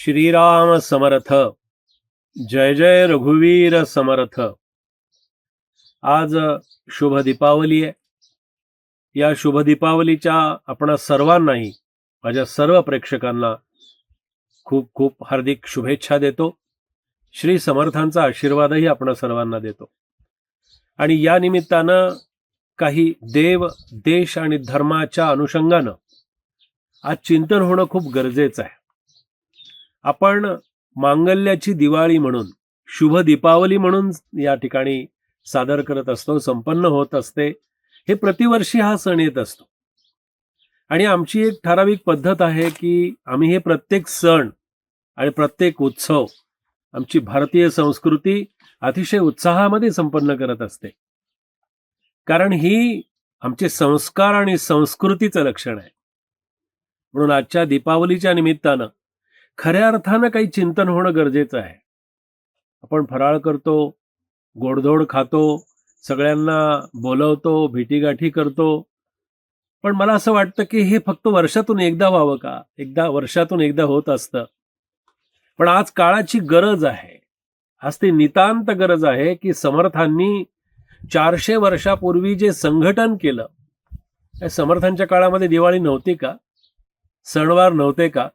श्रीराम समर्थ. जय जय रघुवीर समर्थ. आज शुभ दीपावली आहे. या शुभ दीपावलीच्या आपणा सर्वांनाही, माझ्या सर्व प्रेक्षकांना खूप खूप हार्दिक शुभेच्छा देतो. श्री समर्थांचा आशीर्वादही आपण सर्वांना देतो. आणि या निमित्तानं काही देव, देश आणि धर्माच्या अनुषंगानं आज चिंतन होणं खूप गरजेचं आहे. आपण मांगल्याची दिवाळी म्हणून, शुभ दीपावली म्हणून या ठिकाणी सादर करत असतो, संपन्न होत असते. हे प्रतिवर्षी हा सण येत असतो. आणि आमची एक ठराविक पद्धत आहे की आम्ही हे प्रत्येक सण आणि प्रत्येक उत्सव, आमची भारतीय संस्कृती अतिशय उत्साहामध्ये संपन्न करत असते. कारण ही आमचे संस्कार आणि संस्कृतीचं लक्षण आहे. म्हणून आजच्या दीपावलीच्या निमित्तानं खऱ्या अर्थानं काही चिंतन होणं गरजेचं आहे. आपण फराळ करतो, गोडधोड खातो, सगळ्यांना बोलवतो, भेटीगाठी करतो. पण मला असं वाटतं की हे फक्त वर्षातून एकदा व्हावं का? वर्षातून एकदा होत असतं. पण आज काळाची गरज आहे. आज ती नितांत गरज आहे की समर्थांनी 400 वर्षापूर्वी जे संघटन केलं, त्या समर्थांच्या काळामध्ये दिवाळी नव्हती का? सणवार नव्हते का?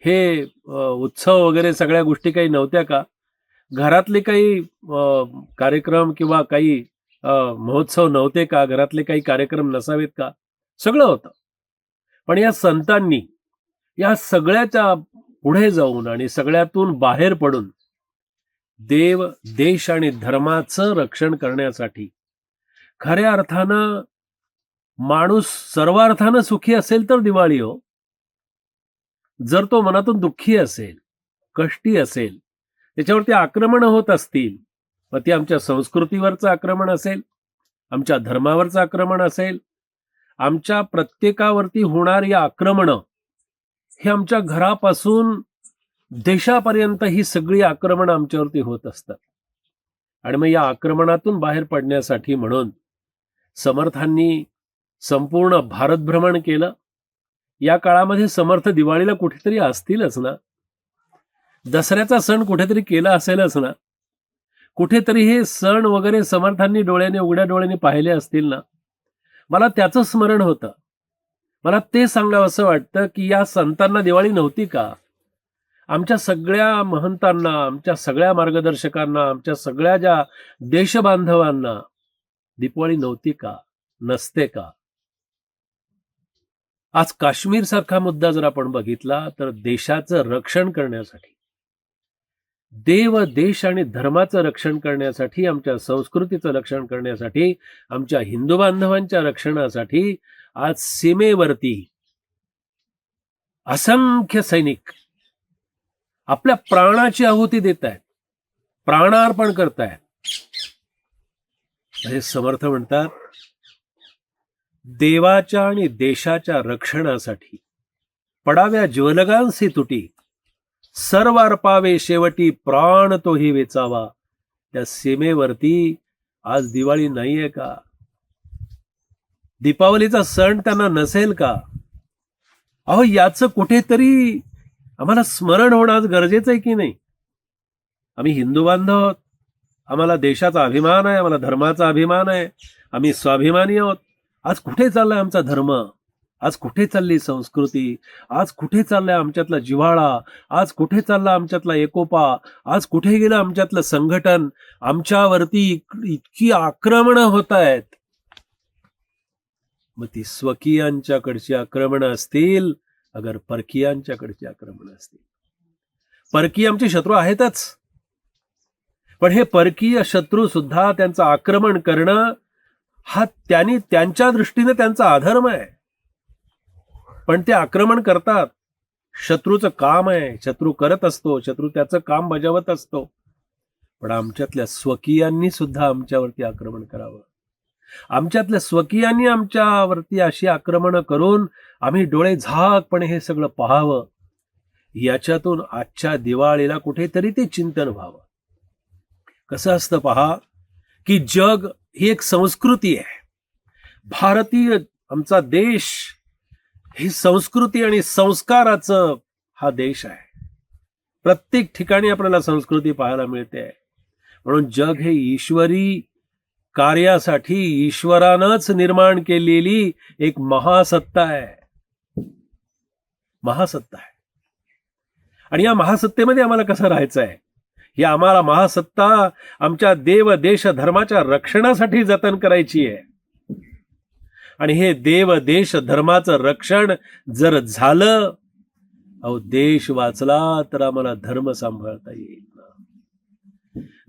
हे उत्सव वगैरे सगळ्या गोष्टी काही नव्हत्या का? घरातले काही कार्यक्रम किंवा काही महोत्सव नव्हते का? घरातले काही कार्यक्रम नसावेत का? सगळं होतं. पण या संतांनी या सगळ्याच्या पुढे जाऊन आणि सगळ्यातून बाहेर पडून देव, देश आणि धर्माचं रक्षण करण्यासाठी, खऱ्या अर्थानं माणूस सर्वार्थानं सुखी असेल तर दिवाळी हो. जर तो मनातून दुःखी असेल, कष्टी असेल, त्याच्यावरती आक्रमण होत असतील, मग ती आमच्या संस्कृतीवरचं आक्रमण असेल, आमच्या धर्मावरचं आक्रमण असेल, आमच्या प्रत्येकावरती होणारी आक्रमणं हे आमच्या घरापासून देशापर्यंत ही सगळी आक्रमणं आमच्यावरती होत असतात. आणि मग या आक्रमणातून बाहेर पडण्यासाठी म्हणून समर्थांनी संपूर्ण भारत भ्रमण केलं. या काळामध्ये समर्थ दिवाळीला कुठेतरी असतीलच ना, दसऱ्याचा सण कुठेतरी केला असेलच ना, कुठेतरी हे सण वगैरे समर्थांनी उघड्या डोळ्याने पाहिले असतील ना. मला त्याचं स्मरण होतं. मला ते सांगावं असं वाटतं की या संतांना दिवाळी नव्हती का? आमच्या सगळ्या महंतांना, आमच्या सगळ्या मार्गदर्शकांना, आमच्या सगळ्या ज्या देशबांधवांना दिवाळी नव्हती का? नसते का? आज काश्मीर सारखा मुद्दा जर आपण बघितला तर देशाचं रक्षण करण्यासाठी, देव, देश आणि धर्माचं रक्षण करण्यासाठी, आमच्या संस्कृतीचं रक्षण करण्यासाठी, आमच्या हिंदू बांधवांच्या रक्षणासाठी आज सीमेवरती असंख्य सैनिक आपल्या प्राणाची आहुती देत आहेत, प्राणार्पण करतायत. हे समर्थ म्हणतात, देवाच्या आणि देशाच्या रक्षणासाठी पडाव्या ज्वलगांसी तुटी, सर्व अर्पावे शेवटी प्राण तोही वेचावा. त्या सीमेवरती आज दिवाळी नाहीये का? दीपावलीचा सण त्यांना नसेल का? अहो, याचं कुठेतरी आम्हाला स्मरण होणं आज गरजेचं आहे की नाही? आम्ही हिंदू बांधव आहोत, आम्हाला देशाचा अभिमान आहे, आम्हाला धर्माचा अभिमान आहे, आम्ही स्वाभिमानी आहोत. आज कुठे चाललाय आमचा धर्म? आज कुठे चालली संस्कृती? आज कुठे चाललाय आमच्यातला जिव्हाळा? आज कुठे चालला आमच्यातला एकोपा? आज कुठे गेलं आमच्यातलं संघटन? आमच्यावरती इतकी आक्रमणं होत आहेत. मग ती स्वकीयांच्याकडची आक्रमणं असतील, अगर परकीयांच्याकडची आक्रमणं असतील. परकीय आमचे शत्रू आहेतच, पण हे परकीय शत्रू सुद्धा त्यांचं आक्रमण करणं हा त्यांच्या दृष्टीने त्यांचा अधर्म आहे. पण ते आक्रमण करतात. शत्रूचं काम आहे, शत्रू करत असतो, शत्रू त्याचं काम बजावत असतो. पण आमच्यातल्या स्वकीयांनी सुद्धा आमच्यावरती आक्रमण करावं. आमच्यातल्या स्वकीयांनी आमच्यावरती अशी आक्रमणं करून आम्ही डोळे झाकपणे हे सगळं पाहावं. याच्यातून आजच्या दिवाळीला कुठेतरी ते चिंतन व्हावं. कसं असतं पहा, की जग ही एक संस्कृती आहे. भारतीय आमचा देश ही संस्कृती आणि संस्काराचं हा देश आहे. प्रत्येक ठिकाणी आपल्याला संस्कृती पाहायला मिळते. म्हणून जग हे ईश्वरी कार्यासाठी ईश्वरानंच निर्माण केलेली एक महासत्ता आहे. महासत्ता आहे. आणि या महासत्तेमध्ये आम्हाला कसं राहायचं आहे, ही आम्हाला महासत्ता आमच्या देव देश धर्माच्या रक्षणासाठी जतन करायची आहे. आणि हे देव देश धर्माचं रक्षण जर झालं, अहो देश वाचला तर आम्हाला धर्म सांभाळता येईल.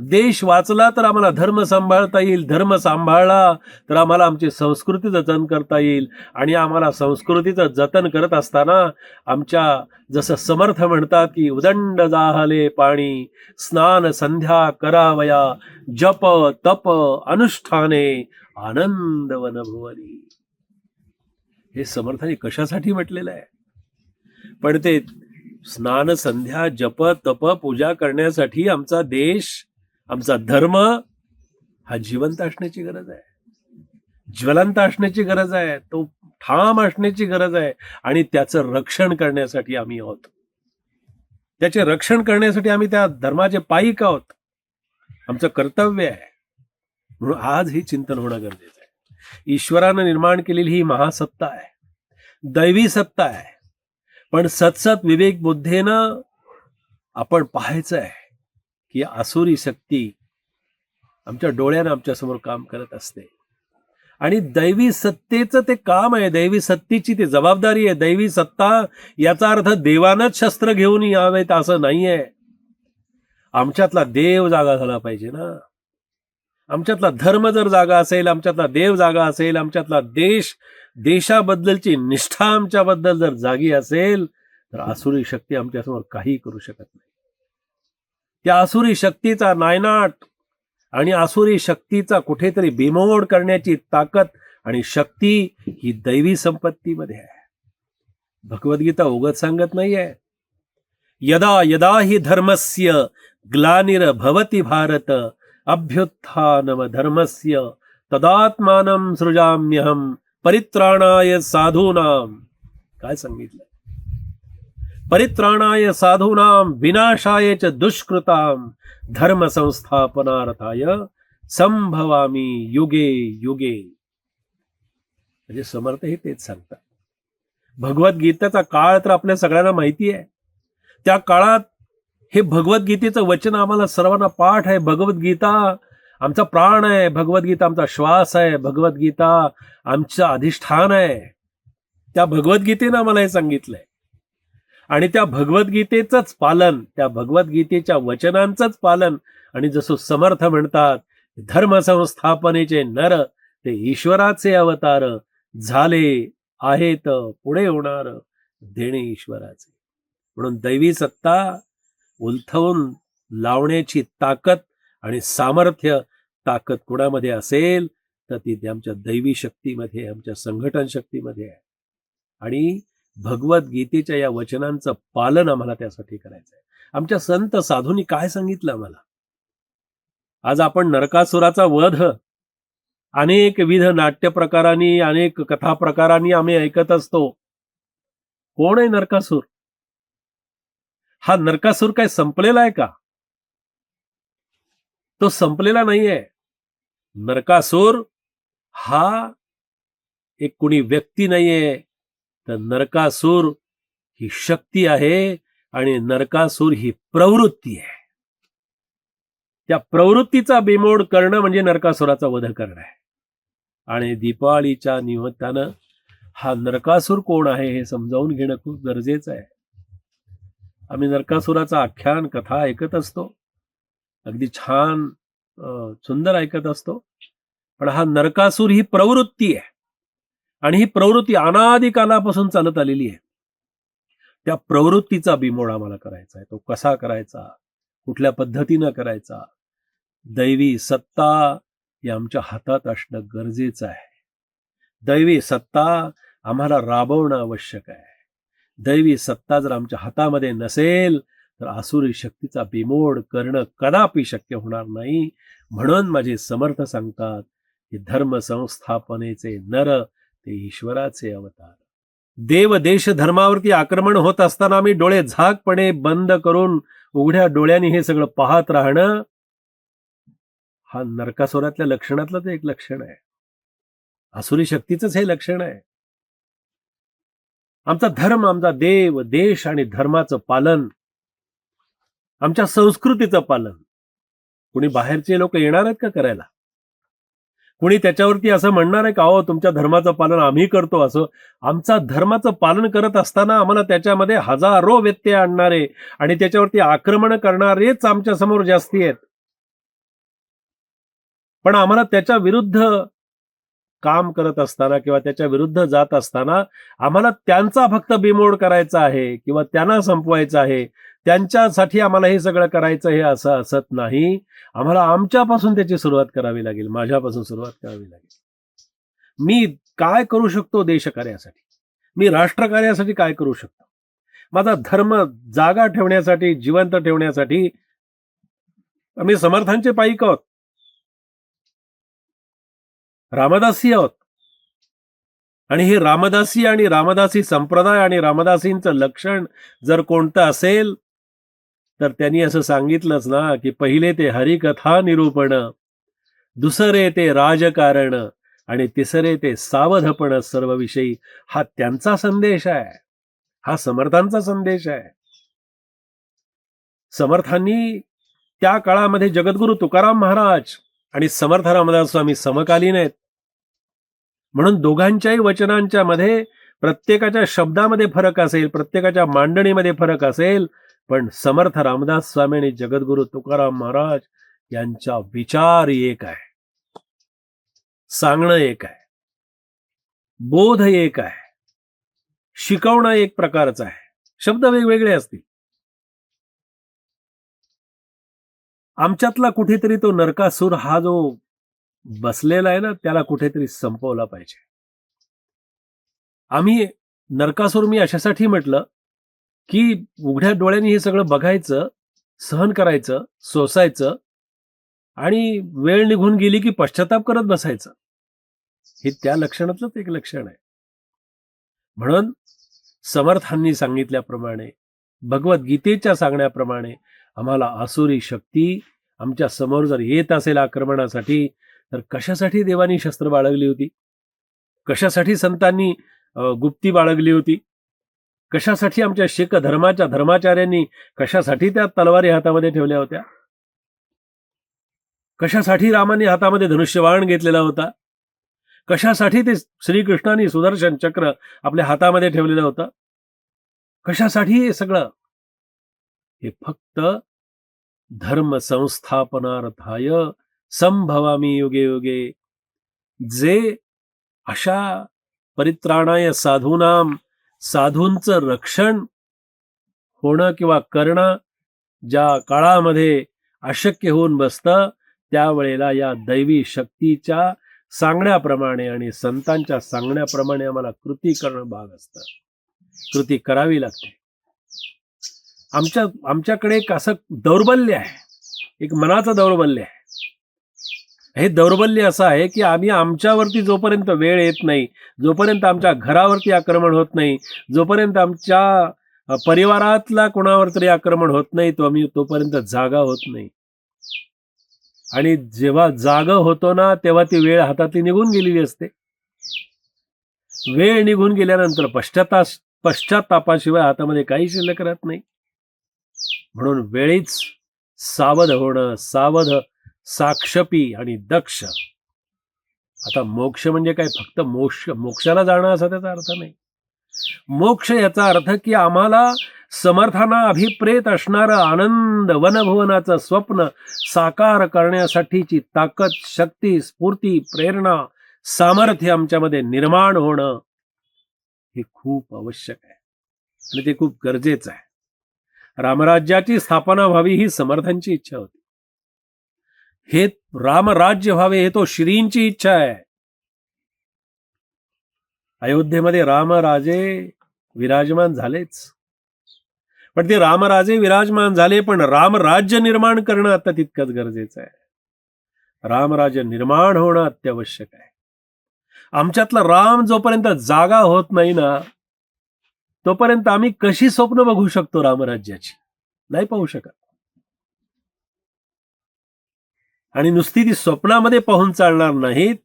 देश वाचला तर आम्हाला धर्म सांभाळता येईल. धर्म सांभाळला तर आम्हाला आमची संस्कृती जतन करता येईल. आणि आम्हाला संस्कृतीचं जतन करत असताना आमच्या जसं समर्थ म्हणतात की उदंड जाहले पाणी, स्नान संध्या करावया, जप तप अनुष्ठाने आनंद वनभुवनी. हे समर्थाने कशासाठी म्हटलेलं आहे? पण ते स्नान संध्या जप तप पूजा करण्यासाठी आमचा देश, आमचा धर्म हा जिवंत असण्याची गरज आहे, ज्वलंत असण्याची गरज आहे, तो ठाम असण्याची गरज आहे. आणि त्याचं रक्षण करण्यासाठी आम्ही आहोत. त्याचे रक्षण करण्यासाठी आम्ही त्या धर्माचे पाईक आहोत. आमचं कर्तव्य आहे. म्हणून आज हे चिंतन होणं गरजेचं आहे. ईश्वरानं निर्माण केलेली ही महासत्ता आहे, दैवी सत्ता आहे. पण सतसत विवेक बुद्धीनं आपण पाहायचं आहे की आसुरी शक्ती आमच्या डोळ्यानं आमच्या समोर काम करत असते. आणि दैवी सत्तेचं ते काम आहे, दैवी सत्तेची ती जबाबदारी आहे. दैवी सत्ता याचा अर्थ देवानंच शस्त्र घेऊन यावेत असं नाहीये. आमच्यातला देव जागा झाला पाहिजे ना. आमच्यातला धर्म जर जागा असेल, आमच्यातला देव जागा असेल, आमच्यातला देशाबद्दलची निष्ठा आमच्याबद्दल जर जागी असेल, तर आसुरी शक्ती आमच्यासमोर काही करू शकत नाही. त्या आसुरी शक्तीचा नायनाट आणि आसुरी शक्तीचा कुठेतरी बिमोड करण्याची ताकद आणि शक्ती ही दैवी संपत्तीमध्ये आहे. भगवद्गीता उगाच सांगत नाहीये. यदा यदा हि धर्मस्य ग्लानिर्भवति भारत अभ्युत्थानम धर्मस्य तदात्मानं सृजाम्यहम परित्राणाय साधूनाम. काय सांगितलं? परित्राणाय साधूनाम विनाशाय च दुष्कृताम धर्म संस्थापनार्थाय संभवामी युगे युगे. म्हणजे समर्थ हे तेच सांगतात. भगवद्गीतेचा काळ तर आपल्या सगळ्यांना माहिती आहे. त्या काळात हे भगवद्गीतेचं वचन आम्हाला सर्वांना पाठ आहे. भगवद्गीता आमचा प्राण आहे, भगवद्गीता आमचा श्वास आहे, भगवद्गीता आमचं अधिष्ठान आहे. त्या भगवद्गीतेनं आम्हाला हे सांगितलंय. आणि त्या भगवद्गीतेचंच पालन, त्या भगवद्गीतेच्या वचनांचंच पालन. आणि जसं समर्थ म्हणतात, धर्म संस्थापनेचे नर ते ईश्वराचे अवतार झाले आहेत, पुढे होणार देणे ईश्वराचे. म्हणून दैवी सत्ता उलथवून लावण्याची ताकद आणि सामर्थ्य ताकद कुणामध्ये असेल तर ती आमच्या दैवी शक्तीमध्ये, आमच्या संघटन शक्तीमध्ये आहे. आणि भगवद्गीतेच्या या वचनांचं पालन आम्हाला त्यासाठी करायचं आहे. आमच्या संत साधूंनी काय सांगितलं आम्हाला? आज आपण नरकासुराचा वध अनेक विध नाट्य प्रकारांनी, अनेक कथा प्रकारांनी आम्ही ऐकत असतो. कोण आहे नरकासूर? हा नरकासूर काय संपलेला आहे का? तो संपलेला नाहीये. नरकासूर हा एक कुणी व्यक्ती नाहीये, तर नरकासूर ही शक्ती आहे. आणि नरकासूर ही प्रवृत्ती आहे. त्या प्रवृत्तीचा बिमोड करणं म्हणजे नरकासुराचा वध करणं आहे. आणि दीपावलीच्या निमित्तानं हा नरकासूर कोण आहे हे समजावून घेणं खूप गरजेचं आहे. आम्ही नरकासुराचा आख्यान कथा ऐकत असतो, अगदी छान सुंदर ऐकत असतो. पण हा नरकासूर ही प्रवृत्ती आहे. आणि ही प्रवृत्ती अनादी कालापासून चालत आलेली आहे. त्या प्रवृत्तीचा बिमोड आम्हाला करायचा आहे. तो कसा करायचा, कुठल्या पद्धतीनं करायचा? दैवी सत्ता ही आमच्या हातात असणं गरजेचं आहे. दैवी सत्ता आम्हाला राबवणं आवश्यक आहे. दैवी सत्ता जर आमच्या हातामध्ये नसेल तर आसुरी शक्तीचा बिमोड करणं कदापि शक्य होणार नाही. म्हणून माझे समर्थ सांगतात की धर्म संस्थापनेचे नर ते ईश्वराचे अवतार. देव देश धर्मावरती आक्रमण होत असताना आम्ही डोळे झाकपणे बंद करून उघड्या डोळ्यांनी हे सगळं पाहत राहणं हा नरकासुरातल्या लक्षणातलं ते एक लक्षण आहे. आसुरी शक्तीचंच हे लक्षण आहे. आमचा धर्म, आमचा देव, देश आणि धर्माचं पालन, आमच्या संस्कृतीचं पालन कुणी बाहेरचे लोक येणार आहेत का करायला? कुणी त्याच्यावरती असं म्हणणार आहे का अहो तुमच्या धर्माचं पालन आम्ही करतो? असं आमचा धर्माचं पालन करत असताना आम्हाला त्याच्यामध्ये हजारो व्यत्यय आणणारे आणि त्याच्यावरती आक्रमण करणारेच आमच्या समोर जास्ती आहेत. पण आम्हाला त्याच्या विरुद्ध काम करत असताना किंवा त्याच्या विरुद्ध जात असताना आम्हाला त्यांचा फक्त बिमोड करायचा आहे किंवा त्यांना संपवायचं आहे, त्यांच्यासाठी आम्हाला हे सगळं करायचं हे असं असत नाही. आम्हाला आमच्यापासून त्याची सुरुवात करावी लागेल, माझ्यापासून सुरुवात करावी लागेल. मी काय करू शकतो देशकार्यासाठी, मी राष्ट्रकार्यासाठी काय करू शकतो, माझा धर्म जागा ठेवण्यासाठी, जिवंत ठेवण्यासाठी. आम्ही समर्थांचे पाईक आहोत, रामदासी आहोत. आणि हे रामदासी आणि रामदासी संप्रदाय आणि रामदासींचं लक्षण जर कोणतं असेल तर त्यांनी असं सांगितलंच ना की पहिले ते हरिकथा निरूपण, दुसरे ते राजकारण आणि तिसरे ते सावधपण सर्व विषयी. हा त्यांचा संदेश आहे, हा समर्थांचा संदेश आहे. समर्थांनी त्या काळामध्ये जगद्गुरु तुकाराम महाराज आणि समर्थ रामदास स्वामी समकालीन आहेत. म्हणून दोघांच्याही वचनांच्या मध्ये प्रत्येकाच्या शब्दामध्ये फरक असेल, प्रत्येकाच्या मांडणीमध्ये फरक असेल, पण समर्थ रामदास स्वामी आणि जगद्गुरु तुकाराम महाराज यांचा विचार एक आहे, सांगणं एक आहे, बोध एक आहे, शिकवणं एक प्रकारचं आहे. शब्द वेगवेगळे असतील. आमच्यातला कुठेतरी तो नरकासूर हा जो बसलेला आहे ना त्याला कुठेतरी संपवला पाहिजे. आम्ही नरकासूर मी अशासाठी म्हटलं की उघड्या डोळ्यांनी हे सगळं बघायचं, सहन करायचं, सोसायचं आणि वेळ निघून गेली की पश्चाताप करत बसायचं. हे त्या लक्षणातलंच एक लक्षण आहे. म्हणून समर्थांनी सांगितल्याप्रमाणे, भगवद्गीतेच्या सांगण्याप्रमाणे आम्हाला आसुरी शक्ती आमच्या समोर जर येत असेल आक्रमणासाठी, तर कशासाठी देवानी शस्त्र बाळगली होती, कशासाठी संतांनी गुप्ती बाळगली होती, कशासाठी आमच्या शीख धर्माच्या धर्माचार्यांनी कशासाठी त्या तलवारी हातामध्ये ठेवल्या होत्या, कशासाठी रामाने हातामध्ये धनुष्यबाण घेतलेला होता, कशासाठी ते श्रीकृष्णाने सुदर्शन चक्र आपल्या हातामध्ये ठेवलेलं होतं, कशासाठी हे सगळं? हे फक्त धर्म संस्थापनार्थाय संभवामी युगे युगे. जे अशा परित्राणाय साधूनाम, साधूंचं रक्षण होणं किंवा करणं ज्या काळामध्ये अशक्य होऊन बसतं, त्यावेळेला या दैवी शक्तीच्या सांगण्याप्रमाणे आणि संतांच्या सांगण्याप्रमाणे आम्हाला कृती करणं भाग असतं, कृती करावी लागते. आमच्याकडे एक असं दौर्बल्य आहे, एक मनाचं दौर्बल्य आहे. हे दौर्बल्य असं आहे की आम्ही आमच्यावरती जोपर्यंत वेळ येत नाही, जोपर्यंत आमच्या घरावरती आक्रमण होत नाही, जोपर्यंत आमच्या परिवारातला कोणावर तरी आक्रमण होत नाही, तोपर्यंत जागा होत नाही. आणि जेव्हा जागा होतो ना तेव्हा ती वेळ हातातली निघून गेलेली असते. वेळ निघून गेल्यानंतर पश्चातापाशिवाय हातामध्ये काही शिल्लक राहत नाही. म्हणून वेळीच सावध होणं, सावध, साक्षपी आणि दक्ष. आता मोक्ष म्हणजे काय फक्त मोक्षाला जाणं असा त्याचा अर्थ नाही. मोक्ष याचा अर्थ की आम्हाला समर्थांना अभिप्रेत असणारं आनंद वनभुवनाचं स्वप्न साकार करण्यासाठीची ताकद, शक्ती, स्फूर्ती, प्रेरणा, सामर्थ्य आमच्यामध्ये निर्माण होणं हे खूप आवश्यक आहे आणि ते खूप गरजेचं आहे. रामराज्याची स्थापना व्हावी ही समर्थांची इच्छा होती. हे रामराज्य व्हावे हे तो श्रींची इच्छा आहे. अयोध्येमध्ये रामराजे विराजमान झालेच, पण ते रामराजे विराजमान झाले, पण रामराज्य निर्माण करणं आता तितकंच गरजेचं आहे. रामराज्य निर्माण होणं अत्यावश्यक आहे. आमच्यातला राम जोपर्यंत जागा होत नाही ना, तोपर्यंत आम्ही कशी स्वप्न बघू शकतो रामराज्याची? नाही पाहू शकत. आणि नुसती ती स्वप्नामध्ये पाहून चालणार नाहीत,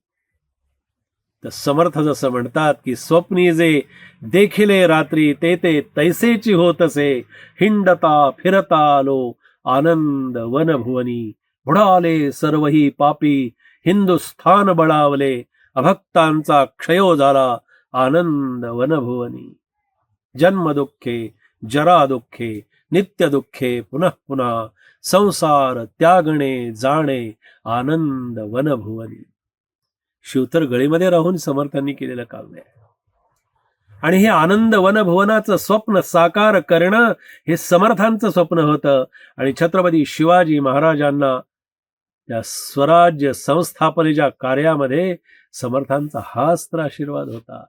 तर समर्थ जसं म्हणतात की स्वप्नी जे देखिले रात्री ते ते तैसेची होतसे, हिंडता फिरता आलो आनंद वनभुवनी, बुडाले सर्वही पापी हिंदुस्थान बळावले, अभक्तांचा क्षयो झाला आनंद वनभुवनी. जन्म दुःखे जरा दुःखे नित्य दुःखे पुनः पुन्हा, संसार त्यागणे जाणे आनंद वनभुवनी. शिवतर गळीमध्ये राहून समर्थांनी केलेलं काव्य आहे. आणि हे आनंद वनभुवनाचं स्वप्न साकार करणं हे समर्थांचं स्वप्न होतं. आणि छत्रपती शिवाजी महाराजांना त्या स्वराज्य संस्थापनेच्या कार्यामध्ये समर्थांचा हाच तर आशीर्वाद होता,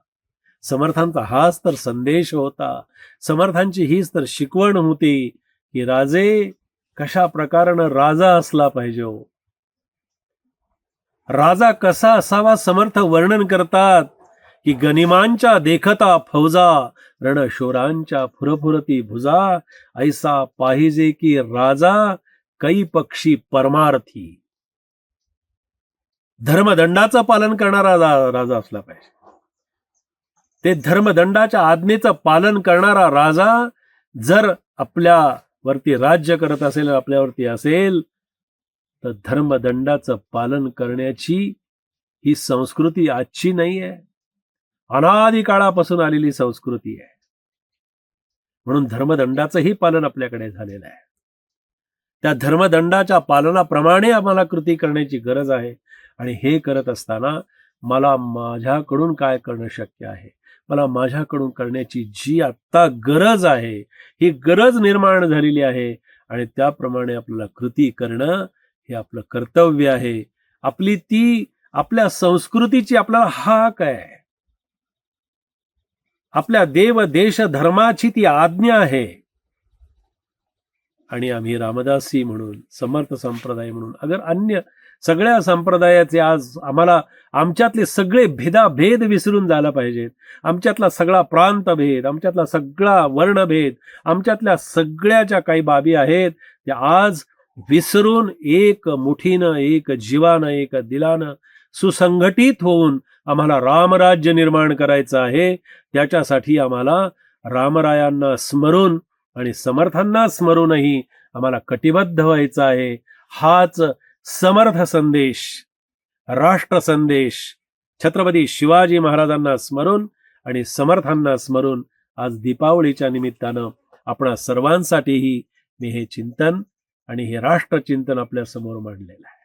समर्थांचा हाच तर संदेश होता, समर्थांची हीच तर शिकवण होती की राजे कशा प्रकारानं राजा असला पाहिजे. राजा कसा असावा समर्थ वर्णन करतात की गनिमांच्या देखता फौजा, रणशोरांच्या फुरफुरती भुजा, ऐसा पाहिजे की राजा कै पक्षी परमार्थी. धर्मदंडाचं पालन करणारा राजा असला पाहिजे. ते धर्मदंडाच्या आज्ञेचं पालन करणारा राजा जर आपल्यावरती राज्य करत असेल, आपल्यावरती असेल, तर धर्मदंडाचं पालन करण्याची ही संस्कृती आजची नाही आहे, अनादी काळापासून आलेली संस्कृती आहे. म्हणून धर्मदंडाचंही पालन आपल्याकडे झालेलं आहे. त्या धर्मदंडाच्या पालनाप्रमाणे आम्हाला कृती करण्याची गरज आहे. आणि हे करत असताना मला माझ्याकडून काय करणं शक्य आहे, मला माझ्याकडून करण्याची जी आत्ता गरज आहे, ही गरज निर्माण झालेली आहे. आणि त्याप्रमाणे आपल्याला कृती करणं हे आपलं कर्तव्य आहे. आपली ती आपल्या संस्कृतीची आपल्याला हाक आहे, आपल्या देव देश धर्माची ती आज्ञा आहे. आणि आम्ही रामदासी म्हणून, समर्थ संप्रदाय म्हणून, अगर अन्य सगळ्या संप्रदायाचे आज आम्हाला आमच्यातले सगळे भेदाभेद विसरून जायला पाहिजेत. आमच्यातला सगळा प्रांतभेद, आमच्यातला सगळा वर्णभेद, आमच्यातल्या सगळ्याच्या काही बाबी आहेत त्या आज विसरून एक मुठीनं, एक जीवानं, एक दिलानं सुसंघटित होऊन आम्हाला रामराज्य निर्माण करायचं आहे. त्याच्यासाठी आम्हाला रामरायांना स्मरून आणि समर्थांना स्मरूनही आम्हाला कटिबद्ध व्हायचं आहे. हाच समर्थ संदेश, राष्ट्र संदेश छत्रपती शिवाजी महाराजांना स्मरून आणि समर्थांना स्मरून आज दीपावलीच्या निमित्तानं आपणा सर्वांसाठीही मी हे चिंतन आणि हे राष्ट्रचिंतन आपल्या समोर मांडलेलं आहे.